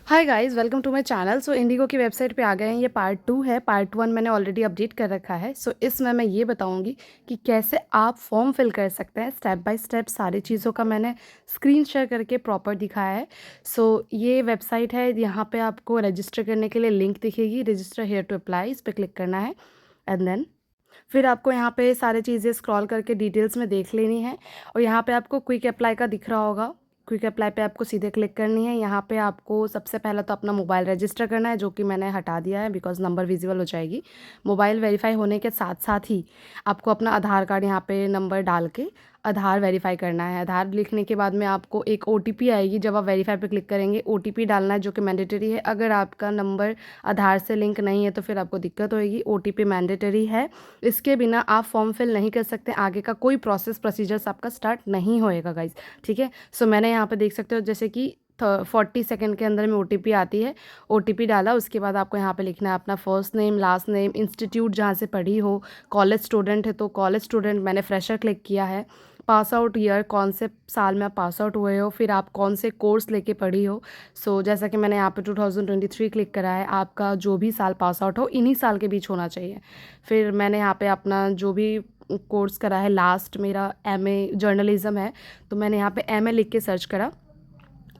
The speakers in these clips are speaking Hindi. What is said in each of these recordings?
Hi guys, welcome to my channel. So IndiGo की वेबसाइट पे आ गए हैं। ये पार्ट 2 है। पार्ट 1 मैंने ऑलरेडी अपडेट कर रखा है। सो इसमें मैं ये बताऊंगी कि कैसे आप फॉर्म फिल कर सकते हैं। स्टेप बाय स्टेप सारी चीज़ों का मैंने स्क्रीन शेयर करके प्रॉपर दिखाया है। सो ये वेबसाइट है, यहाँ पे आपको रजिस्टर करने के लिए लिंक दिखेगी, रजिस्टर हेयर टू अप्लाई, इस पर क्लिक करना है। एंड देन फिर आपको यहाँ पे सारी चीज़ें स्क्रॉल करके डिटेल्स में देख लेनी है। और यहाँ पे आपको क्विक अप्लाई का दिख रहा होगा। क्विक अप्लाई पे आपको सीधे क्लिक करनी है। यहाँ पे आपको सबसे पहले तो अपना मोबाइल रजिस्टर करना है, जो कि मैंने हटा दिया है बिकॉज नंबर विजिबल हो जाएगी। मोबाइल वेरीफाई होने के साथ साथ ही आपको अपना आधार कार्ड यहाँ पे नंबर डाल के आधार वेरीफाई करना है। आधार लिखने के बाद में आपको एक OTP आएगी। जब आप वेरीफाई पे क्लिक करेंगे OTP डालना है, जो कि मैंडेटरी है। अगर आपका नंबर आधार से लिंक नहीं है तो फिर आपको दिक्कत होएगी। OTP मैंडेटरी है, इसके बिना आप फॉर्म फिल नहीं कर सकते। आगे का कोई प्रोसीजर्स आपका स्टार्ट नहीं होएगा गाइज, ठीक है। सो मैंने यहाँ पे देख सकते हो जैसे कि 40 सेकंड के अंदर में OTP आती है। OTP डाला, उसके बाद आपको यहाँ पे लिखना है अपना first name, last name, institute जहाँ से पढ़ी हो। कॉलेज स्टूडेंट है तो कॉलेज स्टूडेंट, मैंने फ्रेशर क्लिक किया है। पास आउट ईयर, कौन से साल में आप पास आउट हुए हो, फिर आप कौन से कोर्स लेके पढ़ी हो। सो जैसा कि मैंने यहाँ पे 2023 क्लिक करा है। आपका जो भी साल पास आउट हो इन्हीं साल के बीच होना चाहिए। फिर मैंने यहाँ पे अपना जो भी कोर्स करा है, लास्ट मेरा MA जर्नलिज़म है, तो मैंने यहाँ पे MA लिख के सर्च करा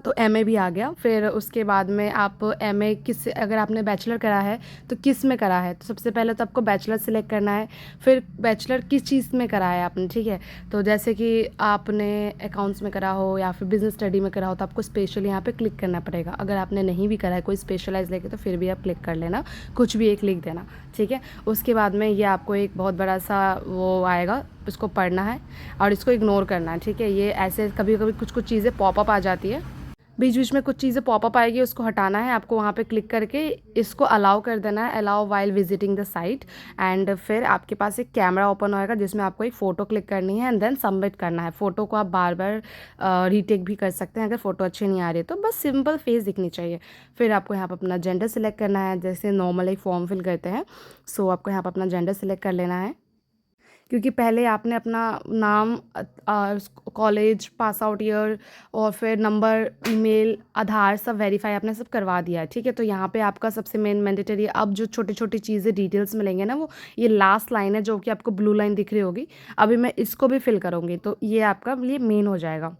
तो MA भी आ गया। फिर उसके बाद में आप MA किस, अगर आपने बैचलर करा है तो किस में करा है, तो सबसे पहले तो आपको बैचलर सिलेक्ट करना है। फिर बैचलर किस चीज़ में करा है आपने, ठीक है। तो जैसे कि आपने अकाउंट्स में करा हो या फिर बिजनेस स्टडी में करा हो तो आपको स्पेशल यहाँ पे क्लिक करना पड़ेगा। अगर आपने नहीं भी करा है कोई स्पेशलाइज लेके तो फिर भी आप क्लिक कर लेना, कुछ भी एक लिख देना, ठीक है। उसके बाद में ये आपको एक बहुत बड़ा सा वो आएगा, इसको पढ़ना है और इसको इग्नोर करना है, ठीक है। ये ऐसे कभी कभी कुछ कुछ चीज़ें पॉपअप आ जाती है, बीच बीच में कुछ चीज़ें पॉपअप आएगी, उसको हटाना है आपको। वहाँ पे क्लिक करके इसको अलाउ कर देना है, allow while visiting the site. And फिर आपके पास एक कैमरा ओपन होएगा जिसमें आपको एक फ़ोटो क्लिक करनी है एंड देन सबमिट करना है। फ़ोटो को आप बार बार रीटेक भी कर सकते हैं अगर फ़ोटो अच्छी नहीं आ रही है तो, बस सिंपल फेस दिखनी चाहिए। फिर आपको यहाँ पर अपना जेंडर सेलेक्ट करना है, जैसे नॉर्मल एक फॉर्म फिल करते हैं। सो आपको यहाँ पर अपना जेंडर सेलेक्ट कर लेना है, क्योंकि पहले आपने अपना नाम, कॉलेज, पास आउट ईयर और फिर नंबर, ईमेल, आधार सब वेरीफाई आपने सब करवा दिया है, ठीक है। तो यहाँ पे आपका सबसे मेन मैंडेटरी, अब जो छोटी छोटी चीज़ें डिटेल्स मिलेंगे ना, वो ये लास्ट लाइन है जो कि आपको ब्लू लाइन दिख रही होगी। अभी मैं इसको भी फिल करूँगी तो ये आपका लिए मेन हो जाएगा।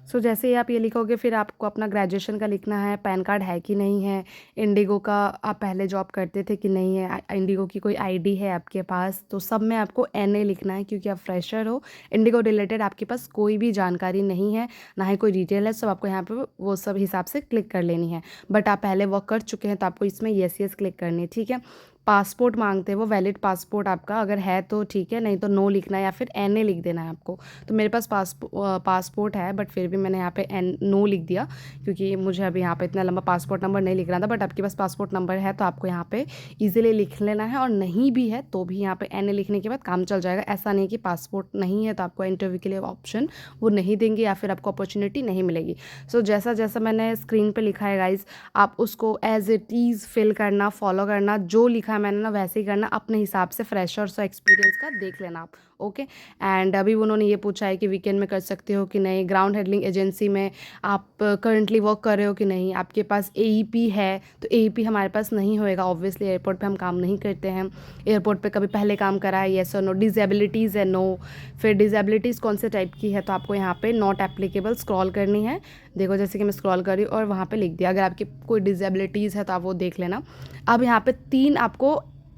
सो जैसे ही आप ये लिखोगे फिर आपको अपना ग्रेजुएशन का लिखना है, पैन कार्ड है कि नहीं है, इंडिगो का आप पहले जॉब करते थे कि नहीं है, इंडिगो की कोई ID है आपके पास, तो सब में आपको NA लिखना है क्योंकि आप फ्रेशर हो। इंडिगो रिलेटेड आपके पास कोई भी जानकारी नहीं है, ना ही कोई डिटेल है, सब आपको यहाँ पे वो सब हिसाब से क्लिक कर लेनी है। बट आप पहले वर्क कर चुके हैं तो आपको इसमें yes क्लिक करनी है, ठीक है। पासपोर्ट मांगते हैं वो, वैलिड पासपोर्ट आपका अगर है तो ठीक है, नहीं तो नो लिखना है या फिर NA लिख देना है आपको। तो मेरे पास पासपोर्ट है बट फिर भी मैंने यहाँ पे नो लिख दिया क्योंकि मुझे अभी यहाँ पे इतना लंबा पासपोर्ट नंबर नहीं लिख रहा था। बट आपके पास पासपोर्ट नंबर है तो आपको यहाँ पे इजीली लिख लेना है, और नहीं भी है तो भी यहाँ पे NA लिखने के बाद काम चल जाएगा। ऐसा नहीं कि पासपोर्ट नहीं है तो आपको इंटरव्यू के लिए ऑप्शन वो नहीं देंगे या फिर आपको अपॉर्चुनिटी नहीं मिलेगी। सो जैसा जैसा मैंने स्क्रीन पर लिखा है गाइज, आप उसको एज इट इज़ फिल करना, फॉलो करना, जो लिखा है मैंने ना वैसे ही करना अपने हिसाब से। फ्रेशर्स और एक्सपीरियंस का देख लेना आप, ओके। एंड अभी उन्होंने ये पूछा है कि वीकेंड में कर सकते हो कि नहीं, ग्राउंड हैंडलिंग एजेंसी में आप करंटली वर्क कर रहे हो कि नहीं, आपके पास AEP है तो AEP हमारे पास नहीं होएगा ऑब्वियसली, एयरपोर्ट पे हम काम नहीं करते हैं। एयरपोर्ट पे कभी पहले काम करा है, येस और नो। डिजेबिलिटीज़ है, नो। फिर डिजेबिलिटीज़ कौन से टाइप की है तो आपको यहाँ पे नॉट एप्लीकेबल स्क्रॉल करनी है। देखो जैसे कि मैं स्क्रॉल कर रही हूँ और वहाँ पे लिख दिया, अगर आपकी कोई डिजेबिलिटीज़ है तो आप वो देख लेना। अब यहाँ पे 3 आपको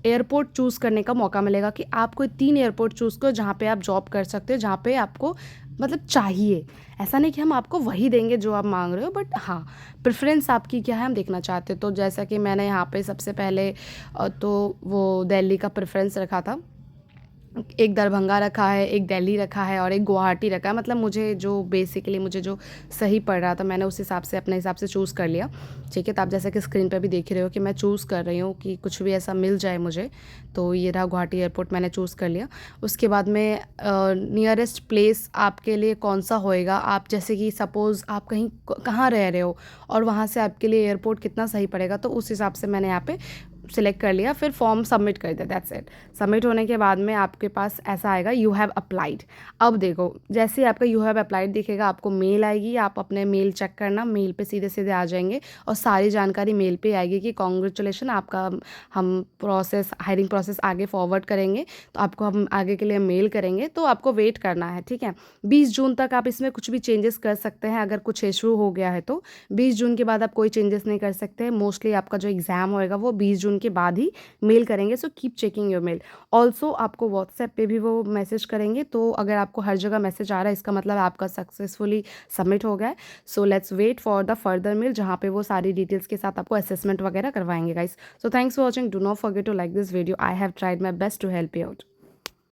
एयरपोर्ट चूज़ करने का मौका मिलेगा कि आप कोई 3 एयरपोर्ट चूज़ करो जहाँ पे आप जॉब कर सकते हो, जहाँ पे आपको मतलब चाहिए। ऐसा नहीं कि हम आपको वही देंगे जो आप मांग रहे हो, बट हाँ प्रेफरेंस आपकी क्या है हम देखना चाहते हैं। तो जैसा कि मैंने यहाँ पे सबसे पहले तो वो दिल्ली का प्रेफरेंस रखा था, एक दरभंगा रखा है, एक दिल्ली रखा है और एक गुवाहाटी रखा है। मतलब मुझे जो बेसिकली मुझे जो सही पड़ रहा था मैंने उस हिसाब से अपने हिसाब से चूज़ कर लिया, ठीक है। तो आप जैसा कि स्क्रीन पे भी देख रहे हो कि मैं चूज़ कर रही हूँ कि कुछ भी ऐसा मिल जाए मुझे। तो ये रहा गुवाहाटी एयरपोर्ट, मैंने चूज़ कर लिया। उसके बाद में नियरेस्ट प्लेस आपके लिए कौन सा होएगा, आप जैसे कि सपोज़ आप कहीं कहाँ रह रहे हो और वहाँ से आपके लिए एयरपोर्ट कितना सही पड़ेगा, तो उस हिसाब से मैंने यहाँ पे सिलेक्ट कर लिया, फिर फॉर्म सबमिट कर दिया, दैट्स इट। सबमिट होने के बाद में आपके पास ऐसा आएगा यू हैव अप्लाइड। अब देखो जैसे ही आपका यू हैव अप्लाइड दिखेगा आपको मेल आएगी, आप अपने मेल चेक करना, मेल पे सीधे सीधे आ जाएंगे और सारी जानकारी मेल पे आएगी कि कॉन्ग्रेचुलेशन आपका हम प्रोसेस हायरिंग प्रोसेस आगे फॉरवर्ड करेंगे, तो आपको हम आगे के लिए मेल करेंगे, तो आपको वेट करना है, ठीक है। 20 जून तक आप इसमें कुछ भी चेंजेस कर सकते हैं, अगर कुछ इशू हो गया है तो 20 जून के बाद आप कोई चेंजेस नहीं कर सकते। मोस्टली आपका जो एग्ज़ाम होएगा वो 20 जून के बाद ही मेल करेंगे, so keep checking your mail. Also आपको व्हाट्सएप पे भी वो मैसेज करेंगे, तो अगर आपको हर जगह मैसेज आ रहा है इसका मतलब आपका सक्सेसफुली सबमिट हो गया है। So let's wait for the further mail जहाँ पे वो सारी डिटेल्स के साथ आपको असेसमेंट वगैरह करवाएंगे guys. So thanks for watching, do not forget to like this video, I have tried my best to help you out.